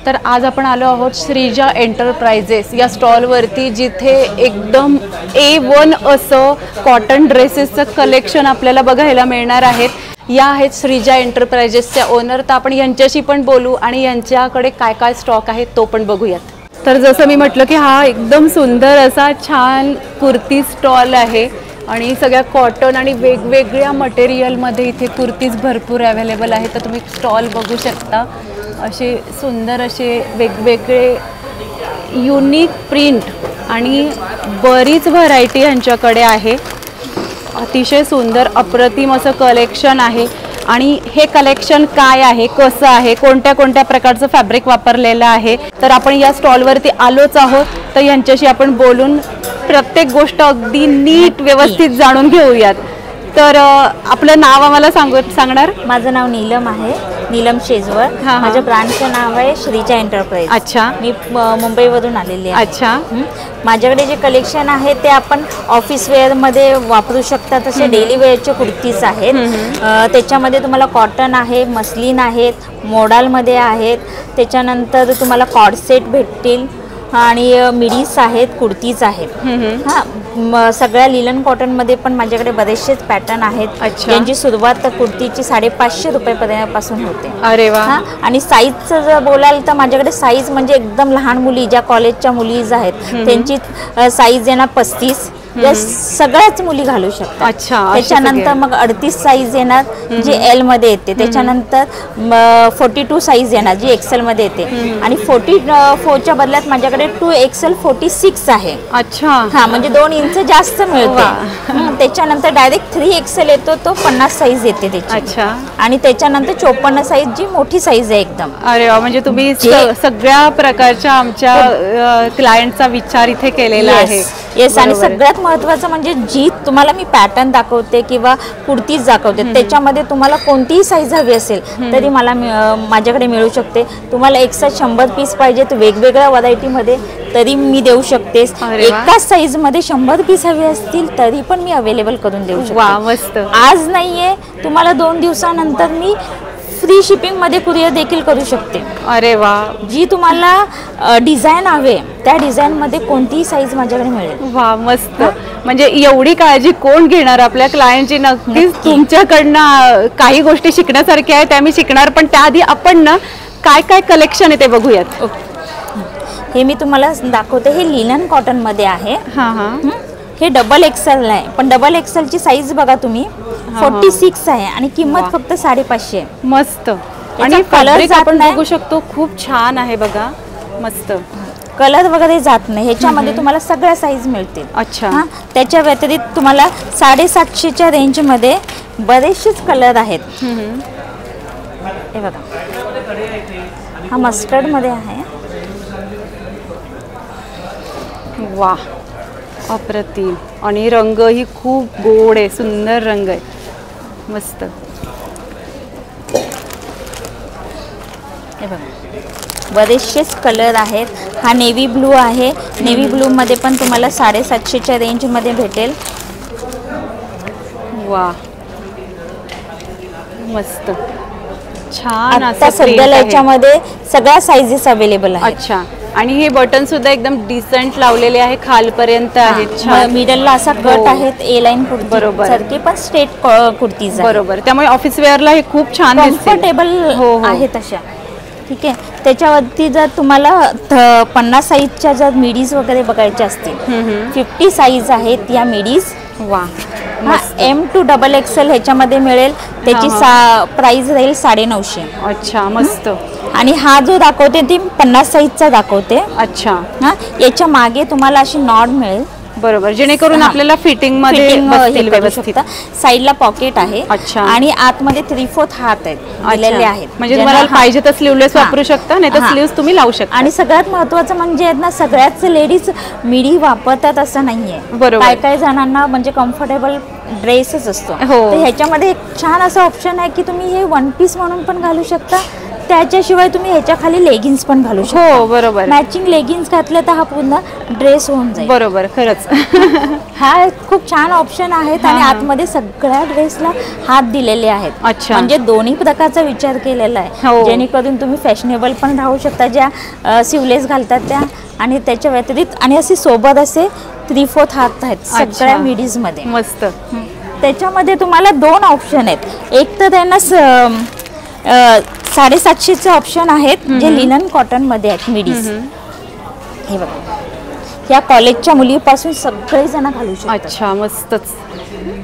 तर आज आपण आलो आहोत श्रीजा एंटरप्राइजेस या स्टॉलवरती, जिथे एकदम A1 असं कॉटन ड्रेसेसचं कलेक्शन आपल्याला बघायला मिळणार आहेत। या आहेत श्रीजा एंटरप्राइजेसच्या ओनर, तर आपण यांच्याशी पण बोलू आणि यांच्याकडे काय काय स्टॉक आहे तो पण बघूयात। तर जसं मी म्हटलं की हा एकदम सुंदर असा छान कुर्ती स्टॉल आहे आणि सगळ्या कॉटन आणि वेगवेगळ्या मटेरियलमध्ये इथे कुर्तीज भरपूर अवेलेबल आहे। तर तुम्ही स्टॉल बघू शकता, असे सुंदर असे वेगवेगळे युनिक प्रिंट आणि बरीच व्हरायटी यांच्याकडे आहे। अतिशय सुंदर अप्रतिम असं कलेक्शन आहे आणि हे कलेक्शन काय आहे, कसं आहे, कोणत्या कोणत्या प्रकारचं फॅब्रिक वापरलेलं आहे, तर आपण या स्टॉलवरती आलोच आहोत। तर यांच्याशी आपण बोलून प्रत्येक गोष्ट अगदी नीट व्यवस्थित जाणून घेऊयात। तर आपलं नाव आम्हाला सांगणार? माझं नाव नीलम आहे, नीलम शेजवर। माझ्या ब्रँडचं नाव आहे श्रीजा एंटरप्राइज। अच्छा, मी मुंबईवरून आलेली आहे। अच्छा, माझ्याकडे जे कलेक्शन आहे ते आपण ऑफिस वेअरमध्ये वापरू शकता, तसे डेली वेअरचे कुर्तीज आहेत। त्याच्यामध्ये तुम्हाला कॉटन आहे, मस्लिन आहेत, मोडालमध्ये आहेत, त्याच्यानंतर तुम्हाला कॉर्ड सेट भेटतील आणि मिडीज आहेत, कुर्तीज आहेत। सगळ्या लिलन कॉटनमध्ये पण माझ्याकडे बरेचसेच पॅटर्न आहेत। यांची सुरुवात कुर्तीची 550 रुपयापासून होते। अरे वा। आणि साईजचं जर बोलाल तर माझ्याकडे साईज म्हणजे एकदम लहान मुली, ज्या कॉलेजच्या मुलीज आहेत त्यांची साईज येणार 35, या सगळ्याच मुली घालू शकतात। अच्छा, त्याच्यानंतर मग 38 साईज येणार जी एल मध्ये येते, त्याच्यानंतर 42 साईज येणार जी एक्सेल मध्ये येते, आणि 44च्या बदल्यात माझ्याकडे 2XL 46 आहे। अच्छा, हा, म्हणजे 2 इंच जास्त मिळते। त्याच्यानंतर डायरेक्ट 3XL येतो, तो 50 साईज येते त्याची। अच्छा, आणि त्याच्यानंतर 54 साईज जी मोठी साईज आहे एकदम। अरे वा, म्हणजे तुम्ही सगळ्या प्रकारच्या आमच्या क्लायंटचा विचार इथे केलेला आहे। येस, आणि सगळ्यात महत्त्वाचं म्हणजे जी तुम्हाला मी पॅटर्न दाखवते किंवा कुर्तीज दाखवते, त्याच्यामध्ये तुम्हाला कोणतीही साईज हवी असेल तरी मला माझ्याकडे मिळू शकते। तुम्हाला एकसाथ 100 पीस पाहिजे तर वेगवेगळ्या व्हरायटीमध्ये तरी मी देऊ शकते। एकाच साईजमध्ये 100 पीस हवे असतील तरी पण मी अवेलेबल करून देऊ शकते। वा, मस्त। आज नाहीये, तुम्हाला 2 दिवसानंतर मी फ्री शिपिंग मध्ये कुरिअर देखील करू शकते। अरे वा, जी तुम्हाला डिझाईन हवे त्या डिझाईन मध्ये कोणतीही साईज माझ्याकडे मिळेल। वा, मस्त। म्हणजे एवढी काळजी कोण घेणार आपल्या क्लायंटची? नक्कीच तुमच्याकडनं काही गोष्टी शिकण्यासारख्या आहेत, त्या मी शिकणार, पण त्याआधी आपण ना काय काय कलेक्शन आहे ते बघूयात। हे मी तुम्हाला दाखवते, हे लिनन कॉटन मध्ये आहे। हे डबल एक्सेल आहे, पण डबल एक्सेल ची साईज बघा तुम्ही 46 आहे आणि किंमत फक्त 550 आहे। मस्त। आणि कलर आपण बघू शकतो, खूप छान आहे बघा, मस्त। कलर वगैरे जात नाही, ह्याच्यामध्ये तुम्हाला सगळ्या साईज मिळतील। अच्छा, त्याच्या व्यतिरिक्त तुम्हाला 750च्या रेंज मध्ये बरेचसेच कलर आहेत। हे बघा, हा मस्टर्ड मध्ये आहे। वा, अप्रतिम। आणि रंगही खूप गोड आहे, सुंदर रंग आहे, मस्त। हे बघा, बरेचसेच कलर आहेत। हा नेव्ही ब्लू आहे, नेव्ही ब्लू मध्ये पण तुम्हाला 750च्या रेंज मध्ये भेटेल। वा, मस्त, छान। आता सध्याला याच्यामध्ये सगळ्या साईजेस अवेलेबल आहेत। अच्छा, आणि हे बटन सुद्धा एकदम डिसेंट लावलेले आहे, खालपर्यंत आहेत, मिडलला असा कट आहेत, ए लाईन कुर्ती बरोबर सारखी, पण स्ट्रेट कुर्तीज बरोबर, त्यामुळे ऑफिस वेअरला हे खूप छान कम्फर्टेबल आहेत अशा। ठीक आहे, त्याच्यावरती जर तुम्हाला 50 साईजच्या जर मिडीज वगैरे बघायच्या असतील, 50 साईज आहेत या मिडीज। वा, M to XXL ह्याच्यामध्ये मिळेल, त्याची प्राइस राहील 950। अच्छा, मस्त। आणि हा जो दाखवते ती 50 साईजचा दाखवते। अच्छा, याच्या मागे तुम्हाला अशी नॉड मिळेल, बरोबर, जेणेकरून आपल्याला फिटिंग मध्ये बसतील व्यवस्थित। साईडला पॉकेट आहे। अच्छा, आणि आतमध्ये 3/4 हात आहेत दिलेले आहेत, म्हणजे तुम्हाला पाहिजे तर स्लीवलेस वापरू शकता, नाही तर स्लीव्स तुम्ही लावू शकता। आणि सगळ्यात महत्त्वाचं म्हणजे ना, सगळ्याच लेडीज मिडी वापरतात असं नाहीये, बरोबर। काय जणांना म्हणजे कम्फर्टेबल ड्रेसच असतो, तर ह्याच्यामध्ये एक छान असं ऑप्शन आहे की तुम्ही हे 1 पीस म्हणून पण घालू शकता, त्याच्याशिवाय तुम्ही ह्याच्या खाली लेगिन्स पण घालू शकता. हो बरोबर. मॅचिंग लेगिन्स घातलं तर हा पूर्ण ड्रेस होऊन जाईल. बरोबर, खरंच. हा खूप छान ऑप्शन आहेत आणि आतमध्ये सगळ्या ड्रेसला हात दिलेले आहेत. अच्छा. म्हणजे दोन्ही प्रकारचा विचार केलेला आहे. हो. जेणेकरून तुम्ही फॅशनेबल पण राहू शकता, ज्या सिवलेस घालतात त्या, आणि त्याच्या व्यतिरिक्त आणि असे सोबत असे 3/4 हात आहेत सगळ्या मिडीज मध्ये. मस्त. त्याच्यामध्ये तुम्हाला 2 ऑप्शन आहेत. एक तर त्यांना 750चे ऑप्शन आहेत जे लिनन कॉटन मध्ये आहेत मिडीज. हे बघा, या कॉलेजच्या मुलीपासून सगळे जण घालू शकतात. अच्छा, मस्तच,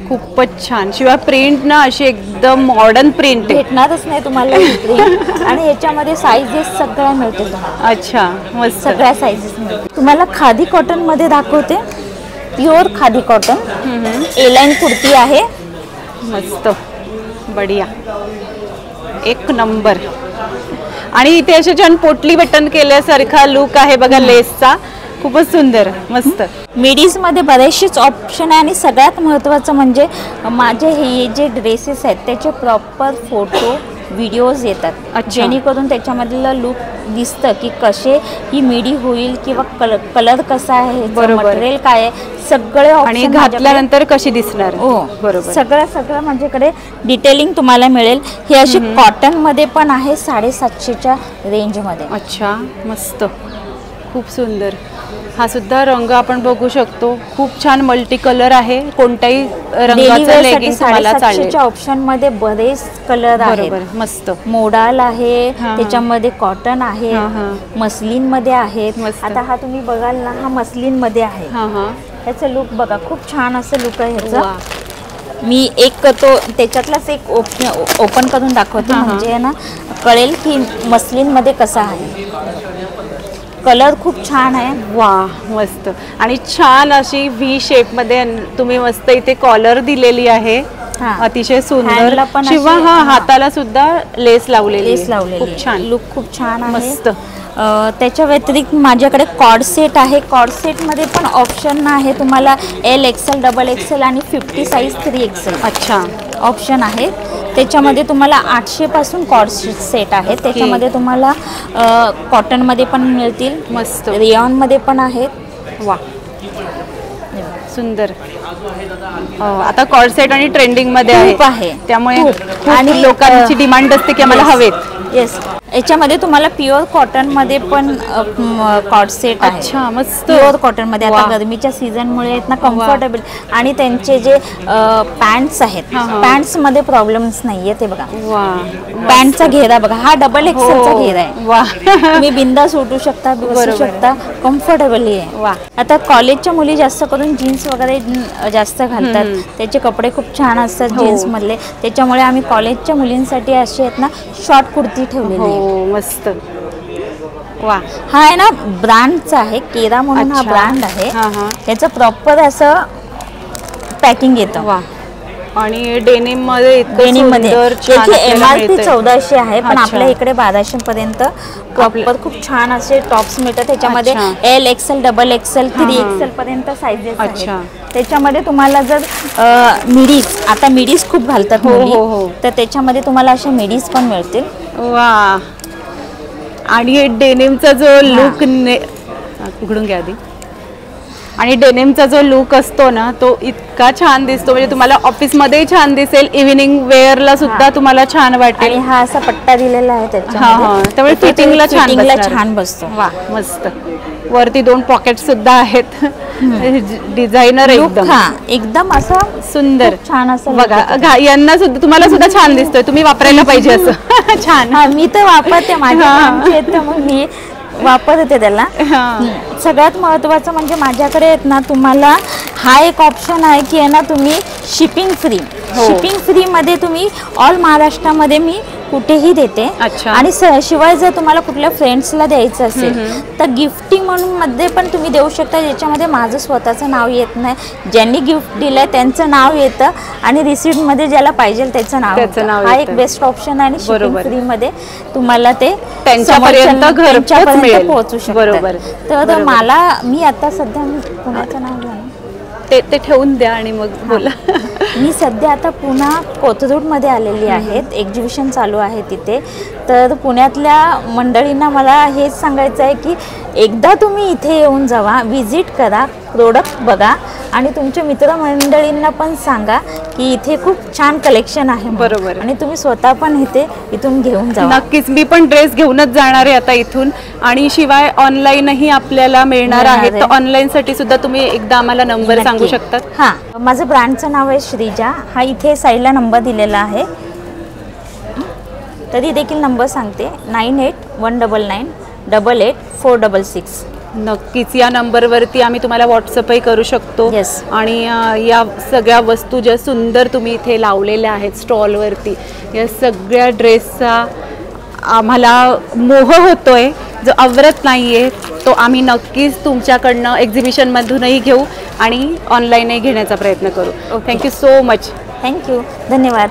खूपच छान. शिवाय प्रिंट ना अशी एकदम मॉडर्न प्रिंट भेटणारच नाही तुम्हाला ही print. आणि ह्याच्यामध्ये साईजेस सगळ्या मिळतील तुम्हाला. अच्छा, मस्त. सगळ्या साईजेस मिळतील तुम्हाला. खादी कॉटन मध्ये दाखवते, pure khadi cotton align kurti आहे. मस्त, बढिया, एक नंबर. आणि इथे असे छान पोटली बटन केल्यासारखा लुक आहे बघा लेसचा, खूपच सुंदर, मस्त. मिडीज मध्ये बरेचसेच ऑप्शन आहे आणि सगळ्यात महत्त्वाचं म्हणजे माझे हे जे ड्रेसेस आहेत त्याचे प्रॉपर फोटो व्हिडिओज येतात. जेणेकरून त्याच्यामधलं लुक दिसतं की कसे ही मिडी होईल किंवा कलर कसा आहे, मटेरियल काय आहे, सगळे आणि घातल्यानंतर कशी दिसणार. हो बरोबर. सगळं माझ्याकडे डिटेलिंग तुम्हाला मिळेल. हे अशी कॉटन मध्ये पण आहे 750च्या रेंज मध्ये. अच्छा, मस्त, खूप सुंदर. हा सुद्धा रंग आपण बघू शकतो, खूप छान मल्टी कलर आहे. कोणत्याही रंगाचं लेगिंग तुम्हाला चालेल. ऑप्शन मध्ये बरेच कलर आहेत. मस्त. मोडाल आहे, त्याच्यामध्ये कॉटन आहे, मस्लिन मध्ये आहेत. आता हा तुम्ही बघाल ना, हा मस्लिन मध्ये आहे. ह्याचं लुक बघा, खूप छान असं लुक आहे ह्याचं. मी एक तो त्याच्यातलाच एक ओपन करून दाखवते, म्हणजे ना कळेल की मस्लिन मध्ये कसा आहे. कलर खूप छान आहे. वा, मस्त. आणि छान अशी व्ही शेप मध्ये तुम्ही मस्त इथे कॉलर दिलेली आहे, अतिशय सुंदर. शिवाय हाताला सुद्धा लेस लावलेली, खूप छान लुक, खूप छान आहे, मस्त. त्याच्या व्यतिरिक्त माझ्याकडे कॉर्ड सेट आहे. कॉर्ड सेट मध्ये पण ऑप्शन आहे तुम्हाला L, XL, XXL आणि 50 साईज 3XL. अच्छा, ऑप्शन आहे. त्याच्यामध्ये तुम्हाला 800 पासून कॉर्ड सेट आहे. त्याच्यामध्ये तुम्हाला कॉटन मध्ये पण मिळतील, मस्त. रियॉन मध्ये पण आहेत. वा, सुंदर. आता कॉर्ड सेट आणि ट्रेंडिंग मध्ये आहे, त्यामुळे आणि लोकांची डिमांड असते की आम्हाला हवेत. येस, याच्यामध्ये तुम्हाला प्युअर कॉटन मध्ये पण कॉर्ड सेट आहे. अच्छा, मस्त. प्युअर कॉटन मध्ये. आता गरमीच्या सीझन मुळे आहेत ना, कम्फर्टेबल. आणि त्यांचे जे पॅन्ट्स आहेत, पॅन्ट्स मध्ये प्रॉब्लेम्स नाहीये. ते बघा, पॅन्टचा घेरा बघा, हा XXLचा घेरा आहे. तुम्ही बिंदास उठू शकता, बसू शकता, कम्फर्टेबली आहे. आता कॉलेजच्या मुली जास्त करून जीन्स वगैरे जास्त घालतात, त्याचे कपडे खूप छान असतात जीन्स मधले. त्याच्यामुळे आम्ही कॉलेजच्या मुलींसाठी असे आहेत ना शॉर्ट कुर्ती ठेवलेली आहे. मस्त. वा, हा आहे ना ब्रँडचा आहे, केरा म्हणून हा ब्रँड आहे. त्याचं प्रॉपर असं पॅकिंग येतं. वा, आणि डेनिम मध्ये MRP 1400 आहे, पण आपल्या इकडे 1200 पर्यंत प्रॉपर खूप छान असे टॉप्स मिळतात. त्याच्यामध्ये L, XL, XXL, 3XL पर्यंत साईजेस आहेत. त्याच्यामध्ये तुम्हाला जर मिडीज, आता मिडीज खूप घालतात तर त्याच्यामध्ये तुम्हाला अशा मिडीज पण मिळतील. वा, आणि डेनिमचा जो लुक, उघडून घ्या आधी. आणि डेनिमचा जो लुक असतो ना, तो इतका छान दिसतो, म्हणजे तुम्हाला ऑफिसमध्येही छान दिसेल, इव्हिनिंग वेअरला सुद्धा तुम्हाला छान वाटेल. आणि हा असा पट्टा दिलेला आहे त्याच्यामध्ये, त्यामुळे फिटिंगला छान बसतो. वा, मस्त. वरती 2 पॉकेट सुद्धा आहेत. डिझायनर एकदम असं सुंदर, छान असं बघा. यांना सुद्धा, तुम्हाला सुद्धा छान दिसतोय, तुम्ही वापरायला पाहिजे असं. छान. मी तर वापरते, माझ्या मग मी वापरते त्याला. सगळ्यात महत्त्वाचं म्हणजे माझ्याकडे आहेत ना, तुम्हाला हा एक ऑप्शन आहे की आहे ना, तुम्ही शिपिंग फ्री मध्ये तुम्ही ऑल महाराष्ट्रामध्ये मी कुठेही देते. आणि शिवाय जर तुम्हाला कुठल्या फ्रेंड्सला द्यायचं असेल तर गिफ्टिंग म्हणून मध्ये पण तुम्ही देऊ शकता, ज्याच्यामध्ये माझं स्वतःचं नाव येत नाही. ज्यांनी गिफ्ट दिलंय त्यांचं नाव येतं आणि रिसिप्ट मध्ये ज्याला पाहिजे त्याचं नाव. हा एक बेस्ट ऑप्शन आहे. आणि शिपिंग फ्री मध्ये तुम्हाला ते त्यांच्यापर्यंत पोहोचू शकतं. तर मी आता सध्या पुण्याचं नाव घ्या. ते ठेवून द्या आणि मग बोला. मी सध्या आता पुन्हा कोथरूडमध्ये आलेली आहेत. एक्झिबिशन चालू आहे तिथे. तर पुण्यातल्या मंडळींना मला हेच सांगायचं आहे की एकदा तुम्ही इथे येऊन जावा, व्हिजिट करा, प्रोडक्ट बघा आणि तुमच्या मित्रमंडळींना पण सांगा की इथे खूप छान कलेक्शन आहे. बरोबर. आणि तुम्ही स्वतः पण इथून घेऊन जा. नक्कीच, मी पण ड्रेस घेऊनच जाणार आहे आता इथून. आणि शिवाय ऑनलाईनही आपल्याला मिळणार आहे. तर ऑनलाईनसाठी सुद्धा तुम्ही एकदा आम्हाला नंबर सांगू शकतात? हां, माझं ब्रँडचं नाव आहे श्रीजा. हा इथे साईडला नंबर दिलेला आहे. तरी देखील नंबर सांगते 9819998846. नक्कीच या नंबरवरती आम्ही तुम्हाला व्हॉट्सअपही करू शकतो. Yes. आणि या सगळ्या वस्तू ज्या सुंदर तुम्ही इथे लावलेल्या आहेत स्टॉलवरती, या सगळ्या ड्रेसचा आम्हाला मोह होतोय, जो आवरत नाहीये तो आम्ही नक्कीच तुमच्याकडनं एक्झिबिशनमधूनही घेऊ आणि ऑनलाईनही घेण्याचा प्रयत्न करू. Thank you so much. थँक्यू, धन्यवाद.